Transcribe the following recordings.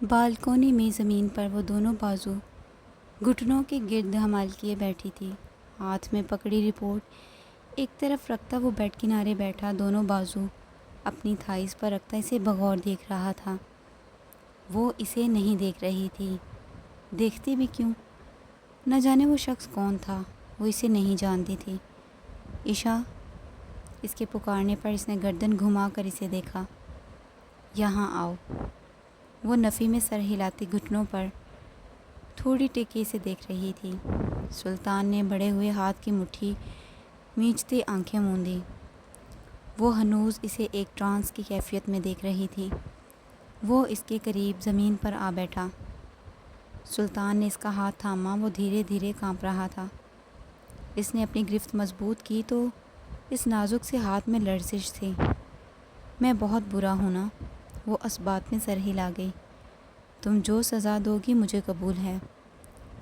Balcony میں زمین پر وہ دونوں بازو گھٹنوں کے گرد حمال کیے بیٹھی تھی، ہاتھ میں پکڑی رپورٹ ایک طرف رکھتا وہ بیڈ کنارے بیٹھا، دونوں بازو اپنی تھائیز پر رکھتا اسے بغور دیکھ رہا تھا۔ وہ اسے نہیں دیکھ رہی تھی، دیکھتی بھی کیوں؟ نہ جانے وہ شخص کون تھا، وہ اسے نہیں جانتی تھی۔ عشا، اس کے پکارنے پر اس نے گردن گھما کر اسے دیکھا۔ یہاں آؤ۔ وہ نفی میں سر ہلاتی گھٹنوں پر تھوڑی ٹیکے سے دیکھ رہی تھی۔ سلطان نے بڑے ہوئے ہاتھ کی مٹھی مینچتی آنکھیں موندی۔ وہ ہنوز اسے ایک ٹرانس کی کیفیت میں دیکھ رہی تھی۔ وہ اس کے قریب زمین پر آ بیٹھا۔ سلطان نے اس کا ہاتھ تھاما، وہ دھیرے دھیرے کانپ رہا تھا۔ اس نے اپنی گرفت مضبوط کی تو اس نازک سے ہاتھ میں لرزش تھی۔ میں بہت برا ہوں نا؟ وہ اسبات میں سر ہلا گئی۔ تم جو سزا دو گی مجھے قبول ہے،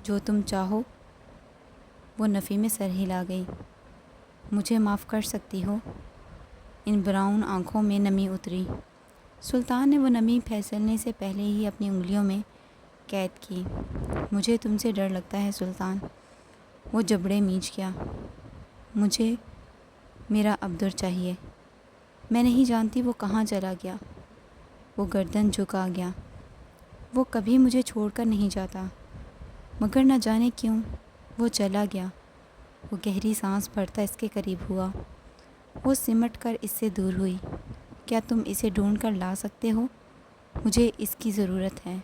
جو تم چاہو۔ وہ نفی میں سر ہلا گئی۔ مجھے معاف کر سکتی ہو؟ ان براؤن آنکھوں میں نمی اتری۔ سلطان نے وہ نمی پھیسلنے سے پہلے ہی اپنی انگلیوں میں قید کی۔ مجھے تم سے ڈر لگتا ہے سلطان۔ وہ جبڑے مینچ گیا۔ مجھے میرا عبدر چاہیے۔ میں نہیں جانتی وہ کہاں چلا گیا۔ وہ گردن جھکا گیا۔ وہ کبھی مجھے چھوڑ کر نہیں جاتا، مگر نہ جانے کیوں وہ چلا گیا۔ وہ گہری سانس بھرتا اس کے قریب ہوا۔ وہ سمٹ کر اس سے دور ہوئی۔ کیا تم اسے ڈھونڈ کر لا سکتے ہو؟ مجھے اس کی ضرورت ہے۔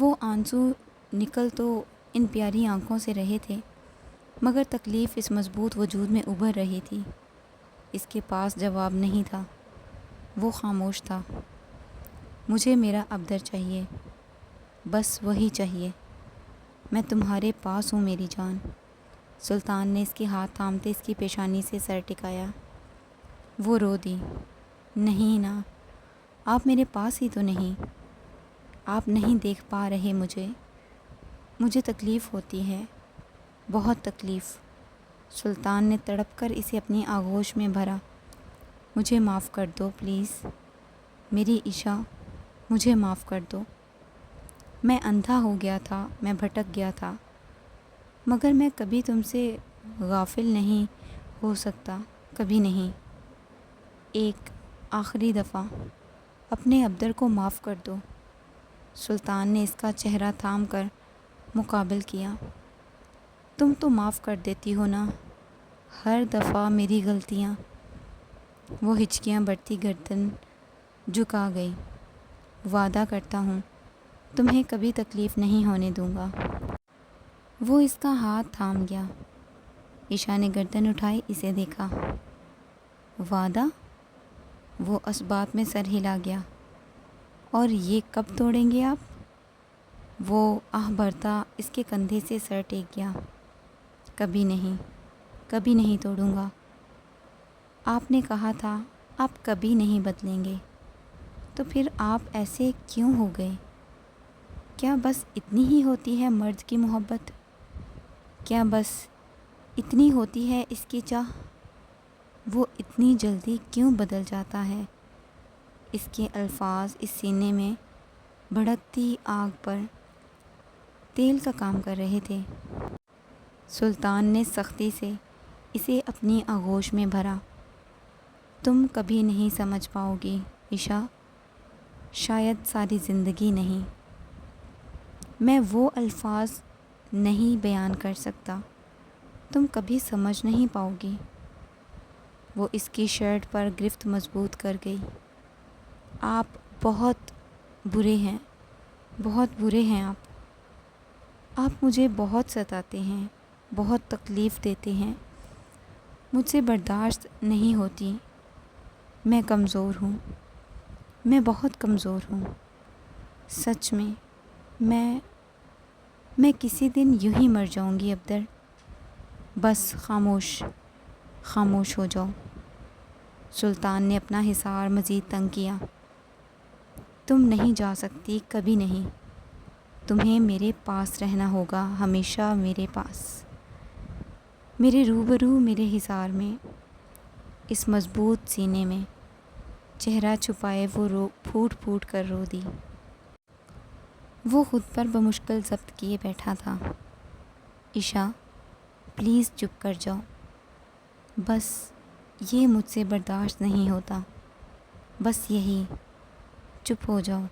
وہ آنسو نکل تو ان پیاری آنکھوں سے رہے تھے، مگر تکلیف اس مضبوط وجود میں ابھر رہی تھی۔ اس کے پاس جواب نہیں تھا۔ وہ خاموش تھا۔ مجھے میرا عبدر چاہیے، بس وہی چاہیے۔ میں تمہارے پاس ہوں میری جان۔ سلطان نے اس کے ہاتھ تھامتے اس کی پیشانی سے سر ٹکایا۔ وہ رو دی۔ نہیں نا، آپ میرے پاس ہی تو نہیں۔ آپ نہیں دیکھ پا رہے مجھے۔ مجھے تکلیف ہوتی ہے، بہت تکلیف۔ سلطان نے تڑپ کر اسے اپنی آغوش میں بھرا۔ مجھے معاف کر دو پلیز، میری عشا، مجھے معاف کر دو۔ میں اندھا ہو گیا تھا، میں بھٹک گیا تھا، مگر میں کبھی تم سے غافل نہیں ہو سکتا، کبھی نہیں۔ ایک آخری دفعہ اپنے عبدر کو معاف کر دو۔ سلطان نے اس کا چہرہ تھام کر مقابل کیا۔ تم تو معاف کر دیتی ہو نا ہر دفعہ میری غلطیاں؟ وہ ہچکیاں بڑھتی گردن جھکا گئی۔ وعدہ کرتا ہوں تمہیں کبھی تکلیف نہیں ہونے دوں گا۔ وہ اس کا ہاتھ تھام گیا۔ عشا نے گردن اٹھائی، اسے دیکھا۔ وعدہ؟ وہ اسبات میں سر ہلا گیا۔ اور یہ کب توڑیں گے آپ؟ وہ آہ بھرتا اس کے کندھے سے سر ٹیک گیا۔ کبھی نہیں، کبھی نہیں توڑوں گا۔ آپ نے کہا تھا آپ کبھی نہیں بدلیں گے، تو پھر آپ ایسے کیوں ہو گئے؟ کیا بس اتنی ہی ہوتی ہے مرد کی محبت؟ کیا بس اتنی ہوتی ہے اس کی چاہ؟ وہ اتنی جلدی کیوں بدل جاتا ہے؟ اس کے الفاظ اس سینے میں بھڑکتی آگ پر تیل کا کام کر رہے تھے۔ سلطان نے سختی سے اسے اپنی آغوش میں بھرا۔ تم کبھی نہیں سمجھ پاؤ گی عشا، شاید ساری زندگی نہیں۔ میں وہ الفاظ نہیں بیان کر سکتا، تم کبھی سمجھ نہیں پاؤ گی۔ وہ اس کی شرٹ پر گرفت مضبوط کر گئی۔ آپ بہت برے ہیں، بہت برے ہیں آپ۔ آپ مجھے بہت ستاتے ہیں، بہت تکلیف دیتے ہیں، مجھ سے برداشت نہیں ہوتی۔ میں کمزور ہوں، میں بہت کمزور ہوں، سچ میں۔ میں کسی دن یوں ہی مر جاؤں گی عبدر۔ بس خاموش، خاموش ہو جاؤ۔ سلطان نے اپنا حصار مزید تنگ کیا۔ تم نہیں جا سکتی، کبھی نہیں۔ تمہیں میرے پاس رہنا ہوگا، ہمیشہ میرے پاس، میرے روبرو، میرے حصار میں، اس مضبوط سینے میں۔ چہرہ چھپائے وہ پھوٹ پھوٹ کر رو دی۔ وہ خود پر بمشکل ضبط کیے بیٹھا تھا۔ عشا پلیز چپ کر جاؤ، بس یہ مجھ سے برداشت نہیں ہوتا، بس یہی، چپ ہو جاؤ۔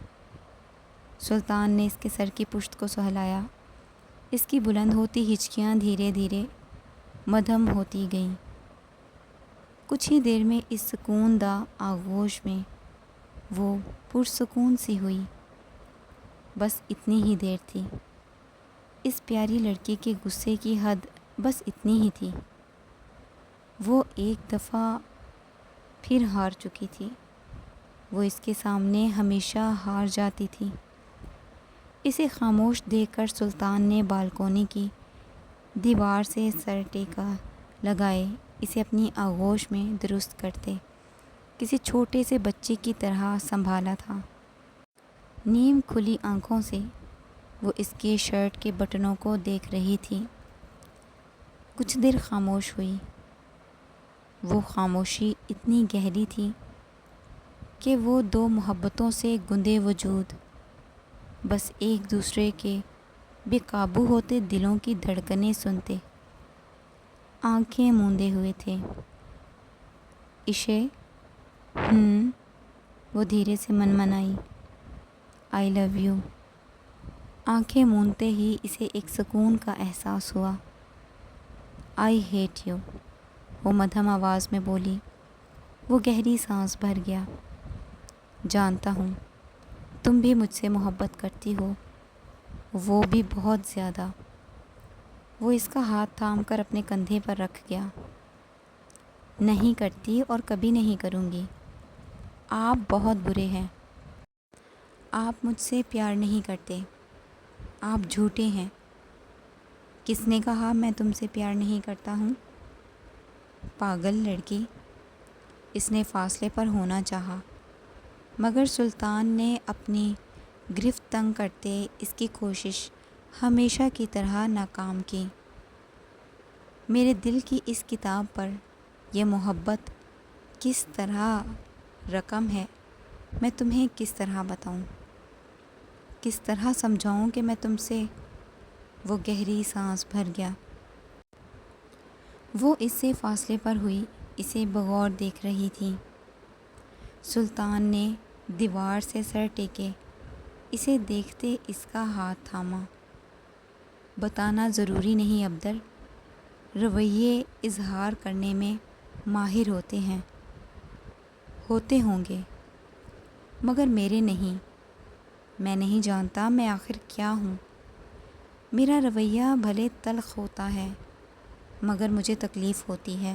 سلطان نے اس کے سر کی پشت کو سہلایا۔ اس کی بلند ہوتی ہچکیاں دھیرے دھیرے مدھم ہوتی گئیں۔ کچھ ہی دیر میں اس سکون دہ آغوش میں وہ پرسکون سی ہوئی۔ بس اتنی ہی دیر تھی۔ اس پیاری لڑکی کے غصے کی حد بس اتنی ہی تھی۔ وہ ایک دفعہ پھر ہار چکی تھی۔ وہ اس کے سامنے ہمیشہ ہار جاتی تھی۔ اسے خاموش دیکھ کر سلطان نے بالکونی کی دیوار سے سر ٹیکا لگائے اسے اپنی آغوش میں درست کرتے کسی چھوٹے سے بچے کی طرح سنبھالا تھا۔ نیم کھلی آنکھوں سے وہ اس کے شرٹ کے بٹنوں کو دیکھ رہی تھی۔ کچھ دیر خاموش ہوئی۔ وہ خاموشی اتنی گہری تھی کہ وہ دو محبتوں سے گندے وجود بس ایک دوسرے کے بے قابو ہوتے دلوں کی دھڑکنیں سنتے، آنکھیں موندے ہوئے تھے۔ عشے وہ دھیرے سے منمنائی، آئی لو یو۔ آنکھیں موندتے ہی اسے ایک سکون کا احساس ہوا۔ آئی ہیٹ یو، وہ مدھم آواز میں بولی۔ وہ گہری سانس بھر گیا۔ جانتا ہوں تم بھی مجھ سے محبت کرتی ہو، وہ بھی بہت زیادہ۔ وہ اس کا ہاتھ تھام کر اپنے کندھے پر رکھ گیا۔ نہیں کرتی اور کبھی نہیں کروں گی۔ آپ بہت برے ہیں۔ آپ مجھ سے پیار نہیں کرتے۔ آپ جھوٹے ہیں۔ کس نے کہا میں تم سے پیار نہیں کرتا ہوں؟ پاگل لڑکی۔ اس نے فاصلے پر ہونا چاہا، مگر سلطان نے اپنی گرفت تنگ کرتے اس کی کوشش ہمیشہ کی طرح ناکام کی۔ میرے دل کی اس کتاب پر یہ محبت کس طرح رقم ہے، میں تمہیں کس طرح بتاؤں، کس طرح سمجھاؤں کہ میں تم سے۔ وہ گہری سانس بھر گیا۔ وہ اس سے فاصلے پر ہوئی اسے بغور دیکھ رہی تھی۔ سلطان نے دیوار سے سر ٹیکے اسے دیکھتے اس کا ہاتھ تھاما۔ بتانا ضروری نہیں ابدر، رویے اظہار کرنے میں ماہر ہوتے ہیں، ہوتے ہوں گے، مگر میرے نہیں۔ میں نہیں جانتا میں آخر کیا ہوں۔ میرا رویہ بھلے تلخ ہوتا ہے مگر مجھے تکلیف ہوتی ہے،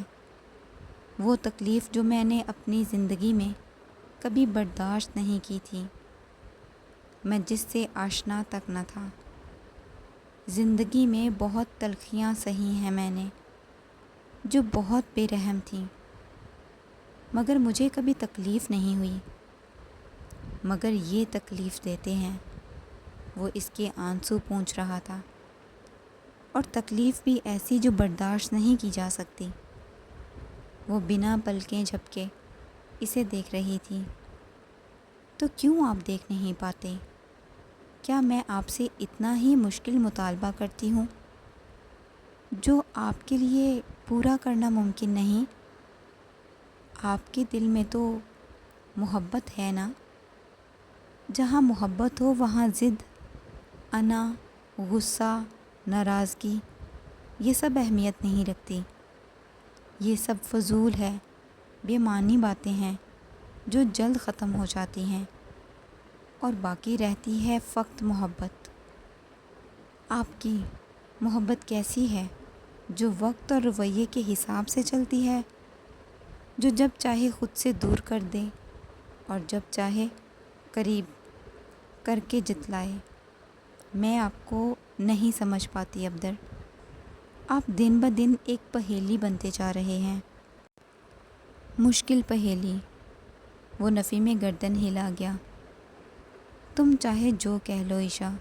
وہ تکلیف جو میں نے اپنی زندگی میں کبھی برداشت نہیں کی تھی، میں جس سے آشنا تک نہ تھا۔ زندگی میں بہت تلخیاں سہی ہیں میں نے، جو بہت بے رحم تھیں، مگر مجھے کبھی تکلیف نہیں ہوئی، مگر یہ تکلیف دیتے ہیں۔ وہ اس کے آنسو پونچھ رہا تھا۔ اور تکلیف بھی ایسی جو برداشت نہیں کی جا سکتی۔ وہ بنا پلکیں جھپکے اسے دیکھ رہی تھی۔ تو کیوں آپ دیکھ نہیں پاتے؟ کیا میں آپ سے اتنا ہی مشکل مطالبہ کرتی ہوں جو آپ کے لیے پورا کرنا ممکن نہیں؟ آپ کے دل میں تو محبت ہے نا؟ جہاں محبت ہو وہاں ضد، انا، غصہ، ناراضگی یہ سب اہمیت نہیں رکھتی۔ یہ سب فضول ہے، بے معنی باتیں ہیں جو جلد ختم ہو جاتی ہیں، اور باقی رہتی ہے فقط محبت۔ آپ کی محبت کیسی ہے جو وقت اور رویے کے حساب سے چلتی ہے، جو جب چاہے خود سے دور کر دے اور جب چاہے قریب کر کے جتلائے؟ میں آپ کو نہیں سمجھ پاتی ابدر۔ آپ دن بدن ایک پہیلی بنتے جا رہے ہیں، مشکل پہیلی۔ وہ نفی میں گردن ہلا گیا۔ تم چاہے جو کہہ لو عشا،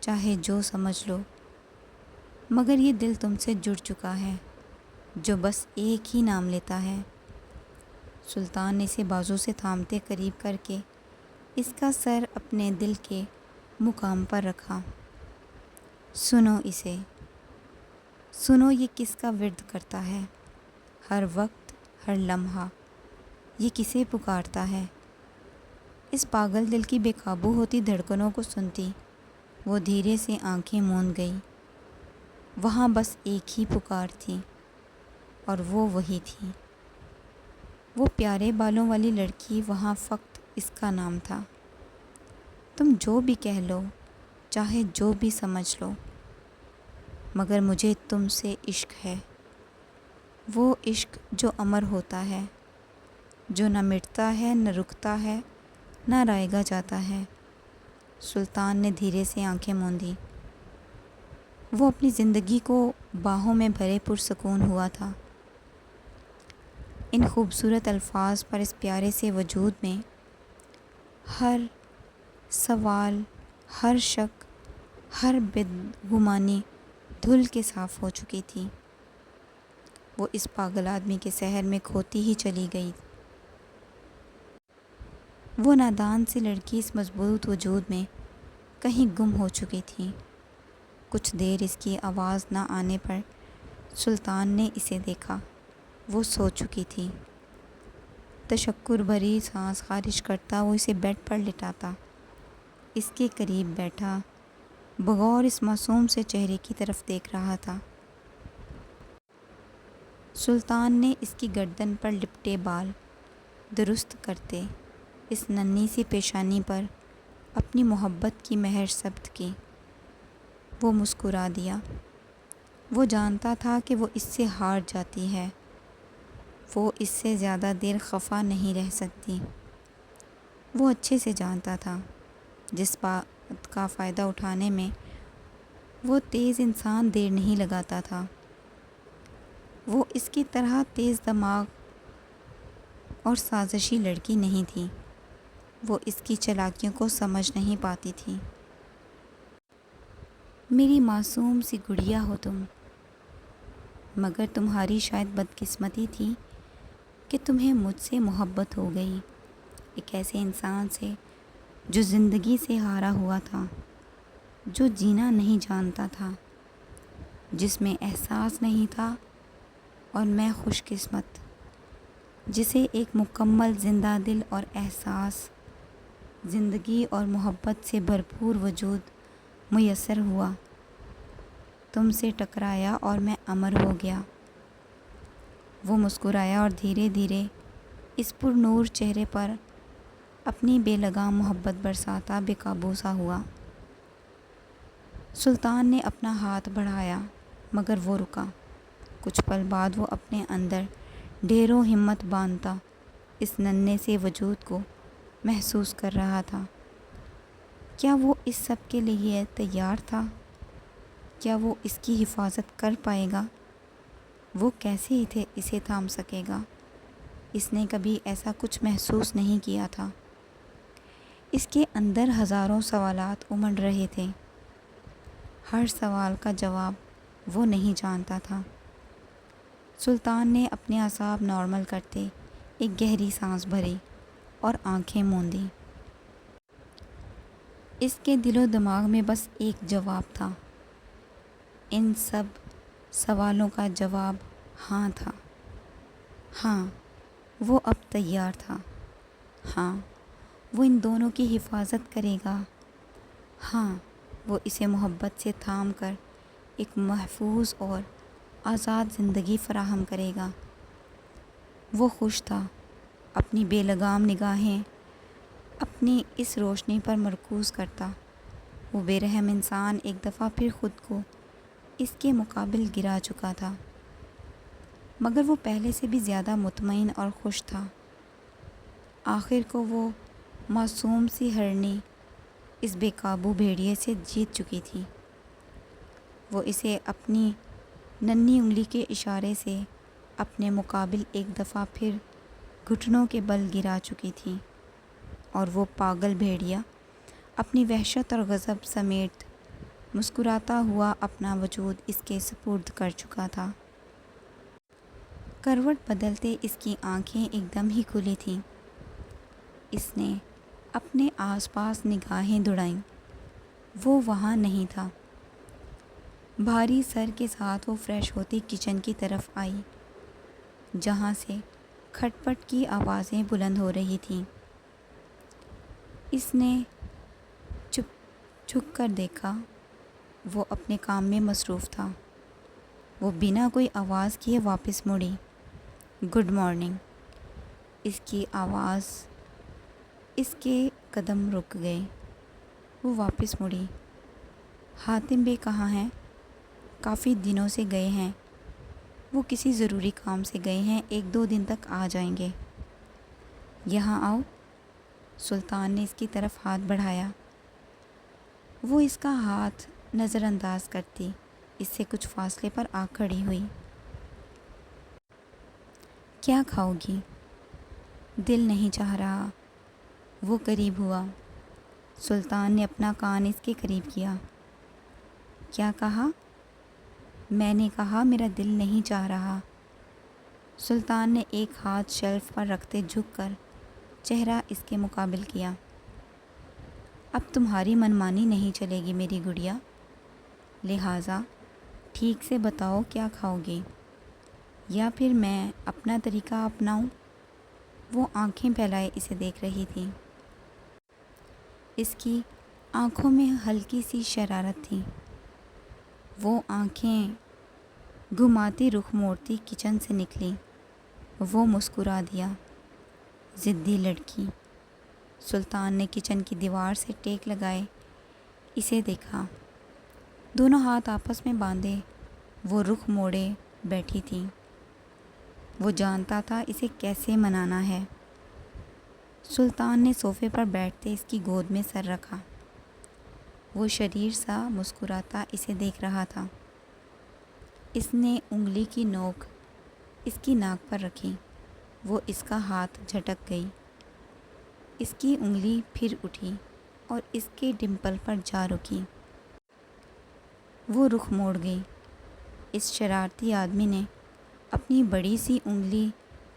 چاہے جو سمجھ لو، مگر یہ دل تم سے جڑ چکا ہے جو بس ایک ہی نام لیتا ہے۔ سلطان نے اسے بازو سے تھامتے قریب کر کے اس کا سر اپنے دل کے مقام پر رکھا۔ سنو اسے، سنو یہ کس کا ورد کرتا ہے، ہر وقت ہر لمحہ یہ کسے پکارتا ہے۔ اس پاگل دل کی بے قابو ہوتی دھڑکنوں کو سنتی وہ دھیرے سے آنکھیں موند گئی۔ وہاں بس ایک ہی پکار تھی اور وہ وہی تھی۔ وہ پیارے بالوں والی لڑکی، وہاں فقط اس کا نام تھا۔ تم جو بھی کہہ لو، چاہے جو بھی سمجھ لو، مگر مجھے تم سے عشق ہے۔ وہ عشق جو امر ہوتا ہے، جو نہ مٹتا ہے نہ رکتا ہے نہ رائے گا جاتا ہے۔ سلطان نے دھیرے سے آنکھیں موندی۔ وہ اپنی زندگی کو باہوں میں بھرے پرسکون ہوا تھا۔ ان خوبصورت الفاظ پر، اس پیارے سے وجود میں ہر سوال، ہر شک، ہر بدگمانی دھل کے صاف ہو چکی تھی۔ وہ اس پاگل آدمی کے سحر میں کھوتی ہی چلی گئی۔ وہ نادان سی لڑکی اس مضبوط وجود میں کہیں گم ہو چکی تھی۔ کچھ دیر اس کی آواز نہ آنے پر سلطان نے اسے دیکھا۔ وہ سو چکی تھی۔ تشکر بھری سانس خارج کرتا وہ اسے بیڈ پر لٹاتا، اس کے قریب بیٹھا، بغور اس معصوم سے چہرے کی طرف دیکھ رہا تھا۔ سلطان نے اس کی گردن پر لپٹے بال درست کرتے اس ننھی سی پیشانی پر اپنی محبت کی مہر ثبت کی۔ وہ مسکرا دیا۔ وہ جانتا تھا کہ وہ اس سے ہار جاتی ہے، وہ اس سے زیادہ دیر خفا نہیں رہ سکتی۔ وہ اچھے سے جانتا تھا جس بات کا فائدہ اٹھانے میں وہ تیز انسان دیر نہیں لگاتا تھا۔ وہ اس کی طرح تیز دماغ اور سازشی لڑکی نہیں تھی۔ وہ اس کی چالاکیوں کو سمجھ نہیں پاتی تھی۔ میری معصوم سی گڑیا ہو تم، مگر تمہاری شاید بدقسمتی تھی کہ تمہیں مجھ سے محبت ہو گئی، ایک ایسے انسان سے جو زندگی سے ہارا ہوا تھا، جو جینا نہیں جانتا تھا، جس میں احساس نہیں تھا، اور میں خوش قسمت جسے ایک مکمل زندہ دل اور احساس، زندگی اور محبت سے بھرپور وجود میسر ہوا۔ تم سے ٹکرایا اور میں امر ہو گیا۔ وہ مسکرایا اور دھیرے دھیرے اس پر نور چہرے پر اپنی بے لگام محبت برساتا بے قابو سا ہوا۔ سلطان نے اپنا ہاتھ بڑھایا مگر وہ رکا۔ کچھ پل بعد وہ اپنے اندر ڈھیروں ہمت باندھتا اس ننھے سے وجود کو محسوس کر رہا تھا۔ کیا وہ اس سب کے لیے تیار تھا؟ کیا وہ اس کی حفاظت کر پائے گا؟ وہ کیسے اسے تھام سکے گا؟ اس نے کبھی ایسا کچھ محسوس نہیں کیا تھا۔ اس کے اندر ہزاروں سوالات امڑ رہے تھے۔ ہر سوال کا جواب وہ نہیں جانتا تھا۔ سلطان نے اپنے اعصاب نارمل کرتے ایک گہری سانس بھری اور آنکھیں موندی۔ اس کے دل و دماغ میں بس ایک جواب تھا۔ ان سب سوالوں کا جواب ہاں تھا۔ ہاں، وہ اب تیار تھا۔ ہاں، وہ ان دونوں کی حفاظت کرے گا۔ ہاں، وہ اسے محبت سے تھام کر ایک محفوظ اور آزاد زندگی فراہم کرے گا۔ وہ خوش تھا۔ اپنی بے لگام نگاہیں اپنی اس روشنی پر مرکوز کرتا، وہ بے رحم انسان ایک دفعہ پھر خود کو اس کے مقابل گرا چکا تھا، مگر وہ پہلے سے بھی زیادہ مطمئن اور خوش تھا۔ آخر کو وہ معصوم سی ہرنی اس بے قابو بھیڑیے سے جیت چکی تھی۔ وہ اسے اپنی ننھی انگلی کے اشارے سے اپنے مقابل ایک دفعہ پھر گھٹنوں کے بل گرا چکی تھی، اور وہ پاگل بھیڑیا اپنی وحشت اور غضب سمیت مسکراتا ہوا اپنا وجود اس کے سپرد کر چکا تھا۔ کروٹ بدلتے اس کی آنکھیں ایک دم ہی کھلی تھیں۔ اس نے اپنے آس پاس نگاہیں دوڑائیں۔ وہ وہاں نہیں تھا۔ بھاری سر کے ساتھ وہ فریش ہوتی کچن کی طرف آئی، جہاں سے کھٹ پٹ کی آوازیں بلند ہو رہی تھیں۔ اس نے جھک کر دیکھا، وہ اپنے کام میں مصروف تھا۔ وہ بنا کوئی آواز کیے واپس مڑی۔ Good morning. اس کی آواز، اس کے قدم رک گئے۔ وہ واپس مڑی۔ حاتم بے کہاں ہیں؟ کافی دنوں سے گئے ہیں۔ وہ کسی ضروری کام سے گئے ہیں، 1-2 دن تک آ جائیں گے۔ یہاں آؤ۔ سلطان نے اس کی طرف ہاتھ بڑھایا۔ وہ اس کا ہاتھ نظر انداز کرتی اس سے کچھ فاصلے پر آ کھڑی ہوئی۔ کیا کھاؤ گی؟ دل نہیں چاہ رہا۔ وہ قریب ہوا۔ سلطان نے اپنا کان اس کے قریب کیا۔ کیا کہا؟ میں نے کہا میرا دل نہیں چاہ رہا۔ سلطان نے ایک ہاتھ شیلف پر رکھتے جھک کر چہرہ اس کے مقابل کیا۔ اب تمہاری منمانی نہیں چلے گی میری گڑیا، لہٰذا ٹھیک سے بتاؤ کیا کھاؤ گی، یا پھر میں اپنا طریقہ اپناؤں؟ وہ آنکھیں پھیلائے اسے دیکھ رہی تھی۔ اس کی آنکھوں میں ہلکی سی شرارت تھی۔ وہ آنکھیں گھماتی رخ موڑتی کچن سے نکلی۔ وہ مسکرا دیا۔ ضدی لڑکی۔ سلطان نے کچن کی دیوار سے ٹیک لگائے اسے دیکھا۔ دونوں ہاتھ آپس میں باندھے وہ رخ موڑے بیٹھی تھی۔ وہ جانتا تھا اسے کیسے منانا ہے۔ سلطان نے صوفے پر بیٹھتے اس کی گود میں سر رکھا۔ وہ شریر سا مسکراتا اسے دیکھ رہا تھا۔ اس نے انگلی کی نوک اس کی ناک پر رکھی۔ وہ اس کا ہاتھ جھٹک گئی۔ اس کی انگلی پھر اٹھی اور اس کے ڈمپل پر جا رکی۔ وہ رخ موڑ گئی۔ اس شرارتی آدمی نے اپنی بڑی سی انگلی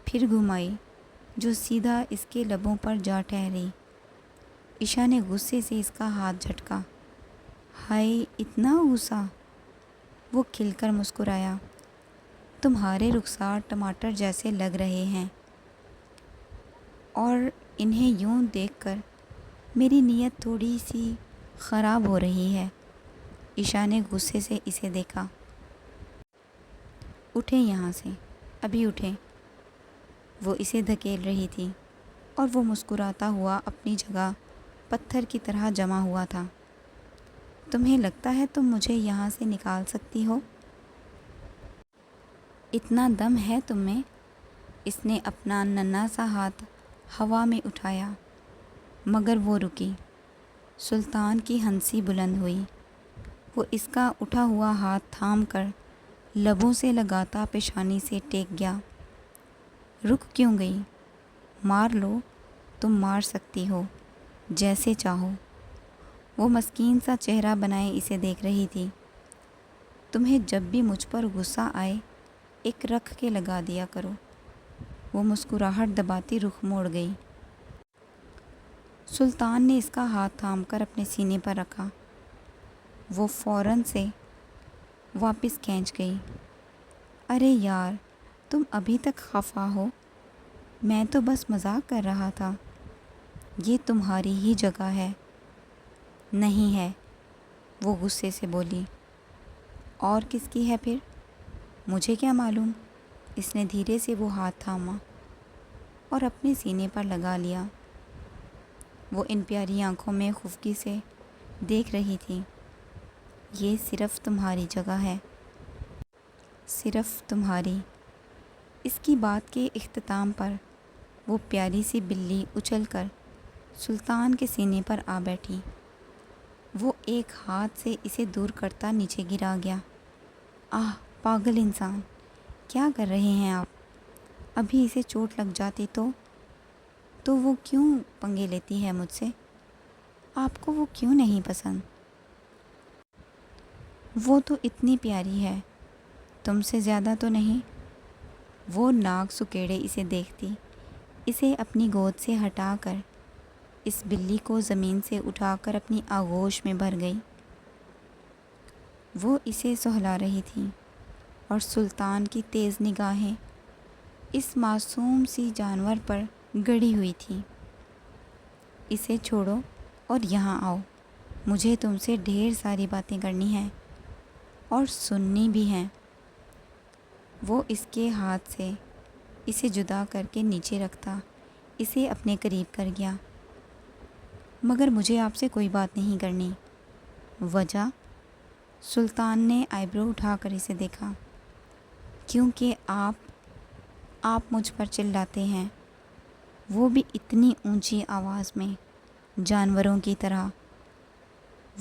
پھر گھمائی جو سیدھا اس کے لبوں پر جا ٹھہری۔ عشا نے غصے سے اس کا ہاتھ جھٹکا۔ ہائے، اتنا غصہ! وہ کھل کر مسکرایا۔ تمہارے رخسار ٹماٹر جیسے لگ رہے ہیں، اور انہیں یوں دیکھ کر میری نیت تھوڑی سی خراب ہو رہی ہے۔ عشا نے غصے سے اسے دیکھا۔ اٹھیں یہاں سے، ابھی اٹھیں۔ وہ اسے دھکیل رہی تھی اور وہ مسکراتا ہوا اپنی جگہ پتھر کی طرح جمع ہوا تھا۔ تمہیں لگتا ہے تم مجھے یہاں سے نکال سکتی ہو؟ اتنا دم ہے تم میں؟ اس نے اپنا ننھا سا ہاتھ ہوا میں اٹھایا، مگر وہ رکی۔ سلطان کی ہنسی بلند ہوئی۔ وہ اس کا اٹھا ہوا ہاتھ تھام کر لبوں سے لگاتا پیشانی سے ٹیک گیا۔ رک کیوں گئی؟ مار لو، تم مار سکتی ہو، جیسے چاہو۔ وہ مسکین سا چہرہ بنائے اسے دیکھ رہی تھی۔ تمہیں جب بھی مجھ پر غصہ آئے ایک رکھ کے لگا دیا کرو۔ وہ مسکراہٹ دباتی رخ موڑ گئی۔ سلطان نے اس کا ہاتھ تھام کر اپنے سینے پر رکھا۔ وہ فوراً سے واپس کھینچ گئی۔ ارے یار، تم ابھی تک خفا ہو؟ میں تو بس مذاق کر رہا تھا۔ یہ تمہاری ہی جگہ ہے۔ نہیں ہے، وہ غصے سے بولی۔ اور کس کی ہے پھر؟ مجھے کیا معلوم؟ اس نے دھیرے سے وہ ہاتھ تھاما اور اپنے سینے پر لگا لیا۔ وہ ان پیاری آنکھوں میں خفگی سے دیکھ رہی تھی۔ یہ صرف تمہاری جگہ ہے، صرف تمہاری۔ اس کی بات کے اختتام پر وہ پیاری سی بلی اچھل کر سلطان کے سینے پر آ بیٹھی۔ وہ ایک ہاتھ سے اسے دور کرتا نیچے گرا گیا۔ آہ، پاگل انسان، کیا کر رہے ہیں آپ؟ ابھی اسے چوٹ لگ جاتی تو وہ کیوں پنگے لیتی ہے مجھ سے؟ آپ کو وہ کیوں نہیں پسند؟ وہ تو اتنی پیاری ہے، تم سے زیادہ تو نہیں؟ وہ ناک سکیڑے اسے دیکھتی، اسے اپنی گود سے ہٹا کر اس بلی کو زمین سے اٹھا کر اپنی آغوش میں بھر گئی۔ وہ اسے سہلا رہی تھی اور سلطان کی تیز نگاہیں اس معصوم سی جانور پر گڑی ہوئی تھی۔ اسے چھوڑو اور یہاں آؤ، مجھے تم سے ڈھیر ساری باتیں کرنی ہیں اور سننی بھی ہیں۔ وہ اس کے ہاتھ سے اسے جدا کر کے نیچے رکھتا اسے اپنے قریب کر گیا۔ مگر مجھے آپ سے کوئی بات نہیں کرنی۔ وجہ؟ سلطان نے آئی برو اٹھا کر اسے دیکھا۔ کیونکہ آپ مجھ پر چلاتے ہیں، وہ بھی اتنی اونچی آواز میں، جانوروں کی طرح۔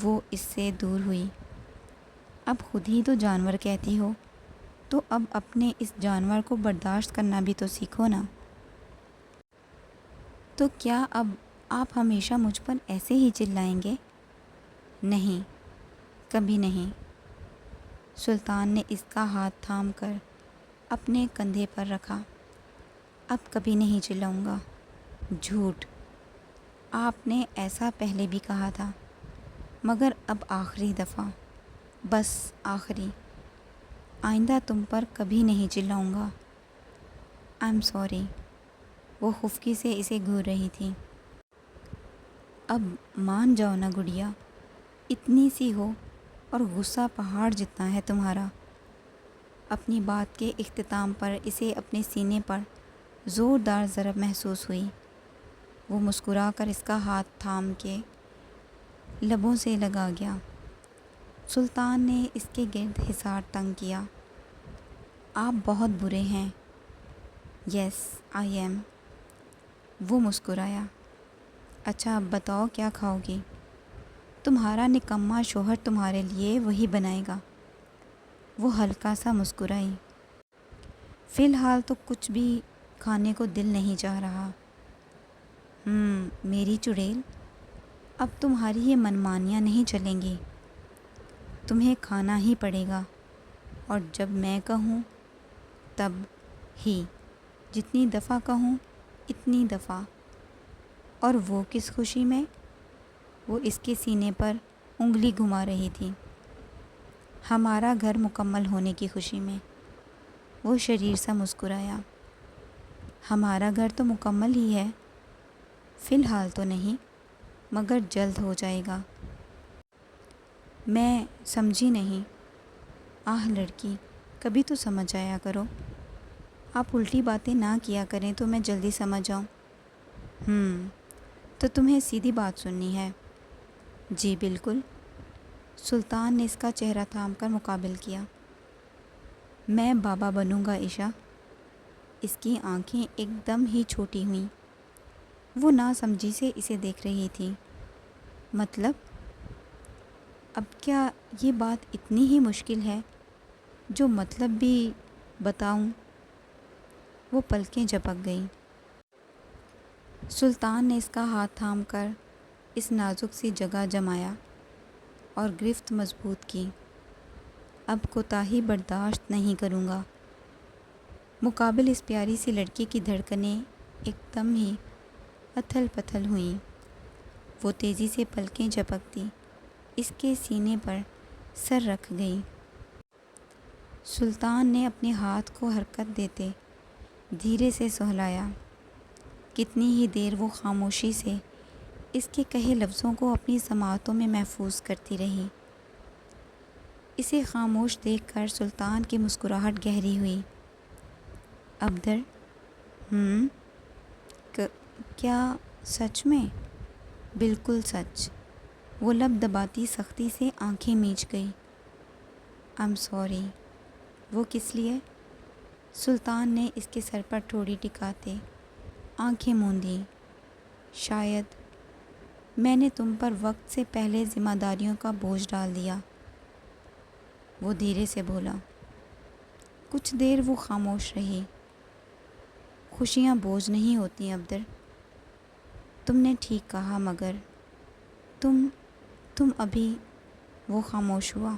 وہ اس سے دور ہوئی۔ اب خود ہی تو جانور کہتی ہو، تو اب اپنے اس جانور کو برداشت کرنا بھی تو سیکھو نا۔ تو کیا اب آپ ہمیشہ مجھ پر ایسے ہی چلائیں گے؟ نہیں، کبھی نہیں۔ سلطان نے اس کا ہاتھ تھام کر اپنے کندھے پر رکھا۔ اب کبھی نہیں چلاؤں گا۔ جھوٹ، آپ نے ایسا پہلے بھی کہا تھا، مگر اب آخری دفعہ، بس آخری۔ آئندہ تم پر کبھی نہیں چلاؤں گا۔ I am sorry. وہ خفگی سے اسے گھور رہی تھی۔ اب مان جاؤ نا گڑیا، اتنی سی ہو اور غصہ پہاڑ جتنا ہے تمہارا۔ اپنی بات کے اختتام پر اسے اپنے سینے پر زوردار ضرب محسوس ہوئی۔ وہ مسکرا کر اس کا ہاتھ تھام کے لبوں سے لگا گیا۔ سلطان نے اس کے گرد حصار تنگ کیا۔ آپ بہت برے ہیں۔ یس آئی ایم۔ وہ مسکرایا۔ اچھا اب بتاؤ کیا کھاؤ گی؟ تمہارا نکما شوہر تمہارے لیے وہی بنائے گا۔ وہ ہلکا سا مسکرائی۔ فی الحال تو کچھ بھی کھانے کو دل نہیں چاہ رہا۔ میری چڑیل، اب تمہاری یہ منمانیاں نہیں چلیں گی۔ تمہیں کھانا ہی پڑے گا، اور جب میں کہوں تب ہی، جتنی دفعہ کہوں اتنی دفعہ۔ اور وہ کس خوشی میں؟ وہ اس کے سینے پر انگلی گھما رہی تھی۔ ہمارا گھر مکمل ہونے کی خوشی میں۔ وہ شریر سا مسکرایا۔ ہمارا گھر تو مکمل ہی ہے، فی الحال تو نہیں، مگر جلد ہو جائے گا۔ میں سمجھی نہیں۔ آہ لڑکی، کبھی تو سمجھ آیا کرو۔ آپ الٹی باتیں نہ کیا کریں تو میں جلدی سمجھ جاؤں۔ تو تمہیں سیدھی بات سننی ہے؟ جی بالکل۔ سلطان نے اس کا چہرہ تھام کر مقابل کیا۔ میں بابا بنوں گا عشا۔ اس کی آنکھیں ایک دم ہی چھوٹی ہوئیں۔ وہ ناسمجھی سے اسے دیکھ رہی تھی۔ مطلب؟ اب کیا یہ بات اتنی ہی مشکل ہے جو مطلب بھی بتاؤں؟ وہ پلکیں جھپک گئیں۔ سلطان نے اس کا ہاتھ تھام کر اس نازک سی جگہ جمایا اور گرفت مضبوط کی۔ اب کوتاہی برداشت نہیں کروں گا۔ مقابل اس پیاری سی لڑکی کی دھڑکنیں ایک دم ہی اتھل پتھل ہوئیں۔ وہ تیزی سے پلکیں جھپکتی اس کے سینے پر سر رکھ گئی۔ سلطان نے اپنے ہاتھ کو حرکت دیتے دھیرے سے سہلایا۔ کتنی ہی دیر وہ خاموشی سے اس کے کہے لفظوں کو اپنی سماعتوں میں محفوظ کرتی رہی۔ اسے خاموش دیکھ کر سلطان کی مسکراہٹ گہری ہوئی۔ ابدر؟ کیا سچ میں؟ بالکل سچ۔ وہ لب دباتی سختی سے آنکھیں میچ گئی۔ I am sorry. وہ کس لیے؟ سلطان نے اس کے سر پر ٹھوڑی ٹکاتے آنکھیں موندیں۔ شاید میں نے تم پر وقت سے پہلے ذمہ داریوں کا بوجھ ڈال دیا۔ وہ دھیرے سے بولا۔ کچھ دیر وہ خاموش رہی۔ خوشیاں بوجھ نہیں ہوتی ابدر۔ تم نے ٹھیک کہا، مگر تم ابھی۔ وہ خاموش ہوا۔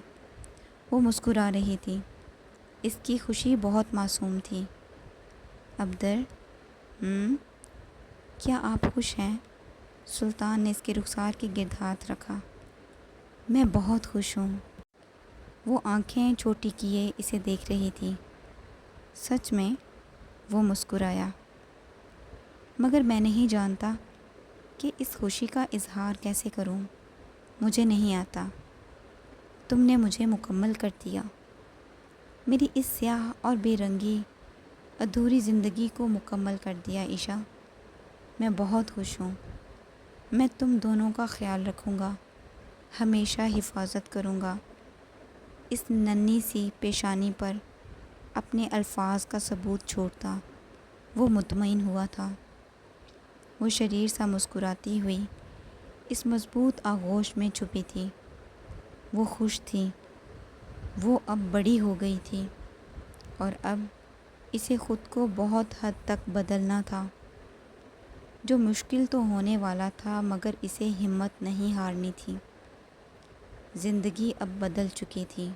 وہ مسکرا رہی تھی۔ اس کی خوشی بہت معصوم تھی۔ ابدر، کیا آپ خوش ہیں؟ سلطان نے اس کے رخسار کے گرد ہاتھ رکھا۔ میں بہت خوش ہوں۔ وہ آنکھیں چھوٹی کیے اسے دیکھ رہی تھی۔ سچ میں؟ وہ مسکرایا۔ مگر میں نہیں جانتا کہ اس خوشی کا اظہار کیسے کروں۔ مجھے نہیں آتا۔ تم نے مجھے مکمل کر دیا۔ میری اس سیاہ اور بے رنگی ادھوری زندگی کو مکمل کر دیا عائشہ۔ میں بہت خوش ہوں۔ میں تم دونوں کا خیال رکھوں گا، ہمیشہ حفاظت کروں گا۔ اس ننھی سی پیشانی پر اپنے الفاظ کا ثبوت چھوڑتا وہ مطمئن ہوا تھا۔ وہ شریر سا مسکراتی ہوئی اس مضبوط آغوش میں چھپی تھی۔ وہ خوش تھی۔ وہ اب بڑی ہو گئی تھی اور اب اسے خود کو بہت حد تک بدلنا تھا۔ جو مشکل تو ہونے والا تھا مگر اسے ہمت نہیں ہارنی تھی۔ زندگی اب بدل چکی تھی۔